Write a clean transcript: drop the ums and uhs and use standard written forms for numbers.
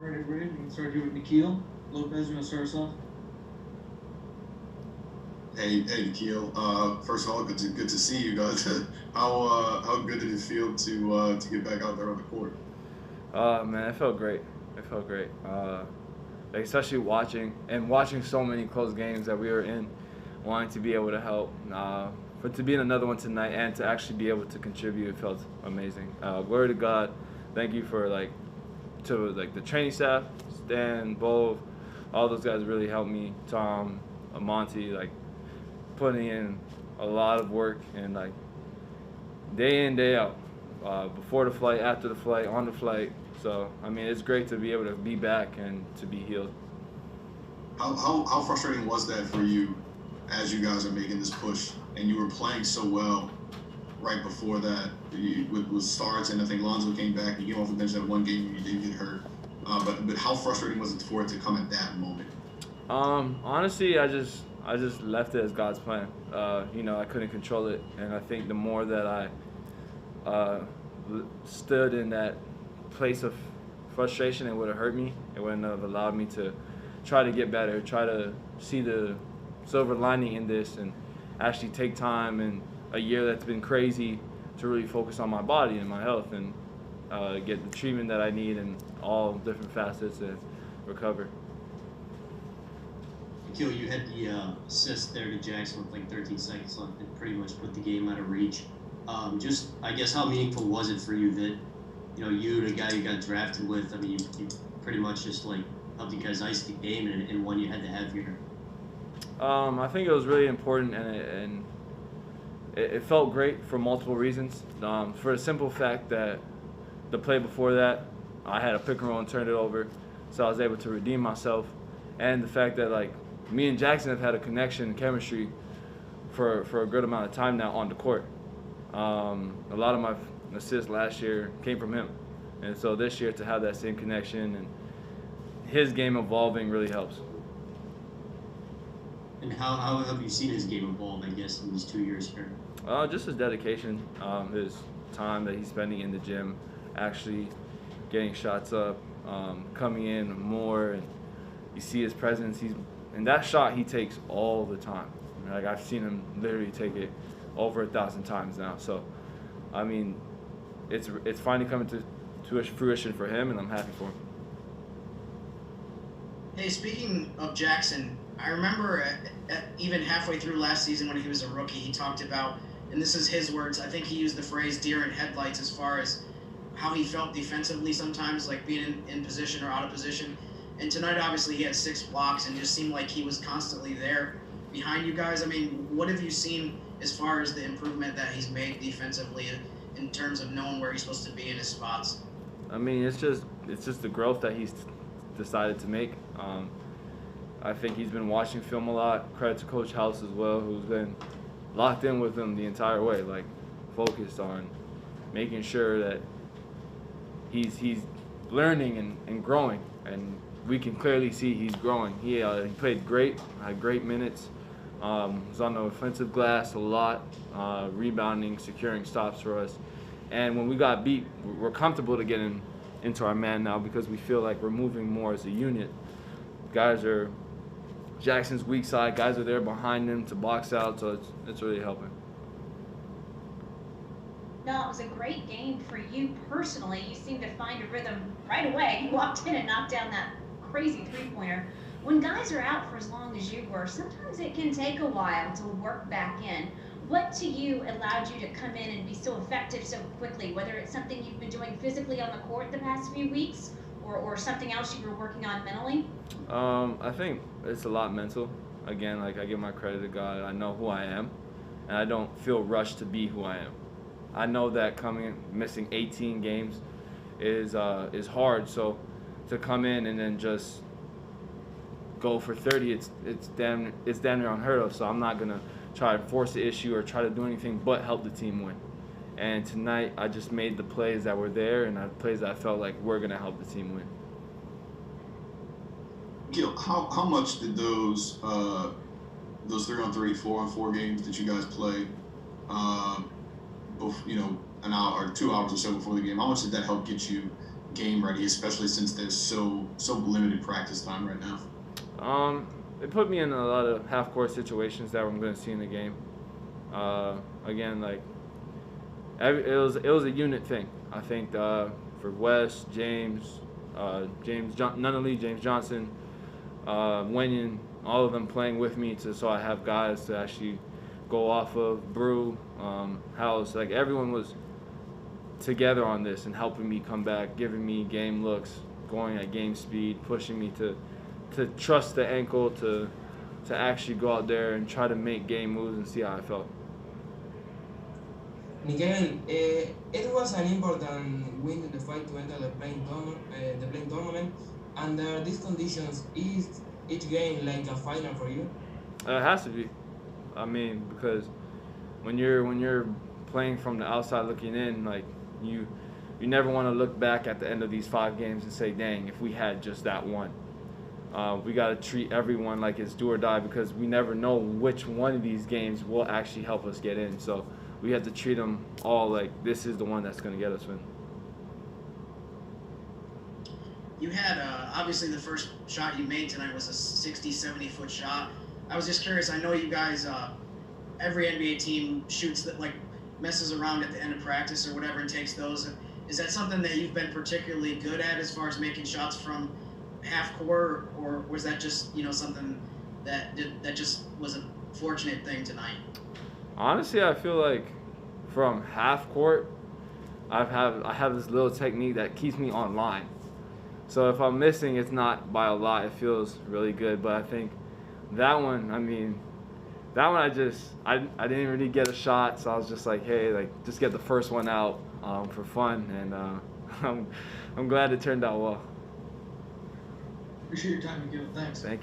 All right, everybody, we can start here with Nickeil. Lopez, you want to start us off? Hey, Nickeil. First of all, good to see you guys. How good did it feel to get back out there on the court? Man, it felt great. It felt great. Like especially watching so many close games that we were in, wanting to be able to help. But to be in another one tonight and to actually be able to contribute, it felt amazing. Glory to God. Thank you for the training staff, Stan, Bo, all those guys really helped me. Tom, Monty, like putting in a lot of work and like day in day out, before the flight, after the flight, on the flight. So I mean, it's great to be able to be back and to be healed. How frustrating was that for you as you guys are making this push and you were playing so well right before that with starts, and I think Lonzo came back. You came off the bench that one game, you did get hurt. But how frustrating was it for it to come at that moment? Honestly, I just left it as God's plan. I couldn't control it, and I think the more that I stood in that place of frustration, it would have hurt me. It wouldn't have allowed me to try to get better, try to see the silver lining in this, and actually take time in a year that's been crazy to really focus on my body and my health and get the treatment that I need in all different facets and recover. Nickeil, you had the assist there to Jackson with like 13 seconds left and pretty much put the game out of reach. Just, I guess, how meaningful was it for you that, you, the guy you got drafted with, I mean, you pretty much just like helped you guys ice the game and one you had to have here? I think it was really important, and it felt great for multiple reasons. For the simple fact that the play before that, I had a pick and roll and turned it over, so I was able to redeem myself. And the fact that like me and Jackson have had a connection and chemistry for a good amount of time now on the court. A lot of my assists last year came from him, and so this year to have that same connection and his game evolving really helps. And how have you seen his game evolve, I guess, in these 2 years here? Just his dedication, his time that he's spending in the gym, actually getting shots up, coming in more, and you see his presence. And that shot he takes all the time. Like I've seen him literally take it over 1,000 times now. So, I mean, it's finally coming to fruition for him, and I'm happy for him. Hey, speaking of Jackson, I remember even halfway through last season when he was a rookie, he talked about, and this is his words, I think he used the phrase deer in headlights as far as how he felt defensively sometimes, like being in position or out of position. And tonight, obviously, he had 6 blocks and just seemed like he was constantly there behind you guys. I mean, what have you seen as far as the improvement that he's made defensively in terms of knowing where he's supposed to be in his spots? I mean, it's just the growth that he's decided to make. I think he's been watching film a lot. Credit to Coach House as well, who's been locked in with him the entire way, like focused on making sure that he's learning and growing, and we can clearly see he's growing. He played great, had great minutes. Was on the offensive glass a lot, rebounding, securing stops for us. And when we got beat, we're comfortable to get into our man now because we feel like we're moving more as a unit. Guys are Jackson's weak side. Guys are there behind him to box out, so it's really helping. No, it was a great game for you personally. You seemed to find a rhythm right away. You walked in and knocked down that crazy three-pointer. When guys are out for as long as you were, sometimes it can take a while to work back in. What to you allowed you to come in and be so effective so quickly, whether it's something you've been doing physically on the court the past few weeks or something else you were working on mentally? I think it's a lot mental. Again, like I give my credit to God. I know who I am, and I don't feel rushed to be who I am. I know that missing 18 games is hard. So to come in and then just go for 30, it's damn near unheard of. So I'm not gonna try to force the issue or try to do anything but help the team win. And tonight I just made the plays that were there and the plays that I felt like were gonna help the team win. How much did those 3-on-3, 4-on-4 games that you guys play, an hour or 2 hours or so before the game, how much did that help get you game ready, especially since there's so limited practice time right now? It put me in a lot of half-court situations that I'm going to see in the game. Again, like it was a unit thing. I think for Wes, James Nunnally, James Johnson, Wenyan, all of them playing with me so I have guys to actually go off of. Brew, House, like everyone was together on this and helping me come back, giving me game looks, going at game speed, pushing me to trust the ankle, to actually go out there and try to make game moves and see how I felt. Nickeil, it was an important win in the fight to enter the playing tournament. Under these conditions, is each game like a final for you? It has to be. I mean, because when you're playing from the outside looking in, like you never want to look back at the end of these 5 games and say, dang, if we had just that one. We got to treat everyone like it's do or die, because we never know which one of these games will actually help us get in. So we have to treat them all like this is the one that's going to get us in. You had, obviously the first shot you made tonight was a 60, 70-foot shot. I was just curious, I know you guys, every NBA team shoots that, like, messes around at the end of practice or whatever and takes those. Is that something that you've been particularly good at as far as making shots from half court, or was that just, you know, something that just was a fortunate thing tonight? Honestly, I feel like from half court, I have this little technique that keeps me on line. So if I'm missing, it's not by a lot. It feels really good. But I think that one, I didn't really get a shot, so I was just like, hey, like just get the first one out for fun, and I'm glad it turned out well. Appreciate your time, Nickeil. Thanks. Thank you.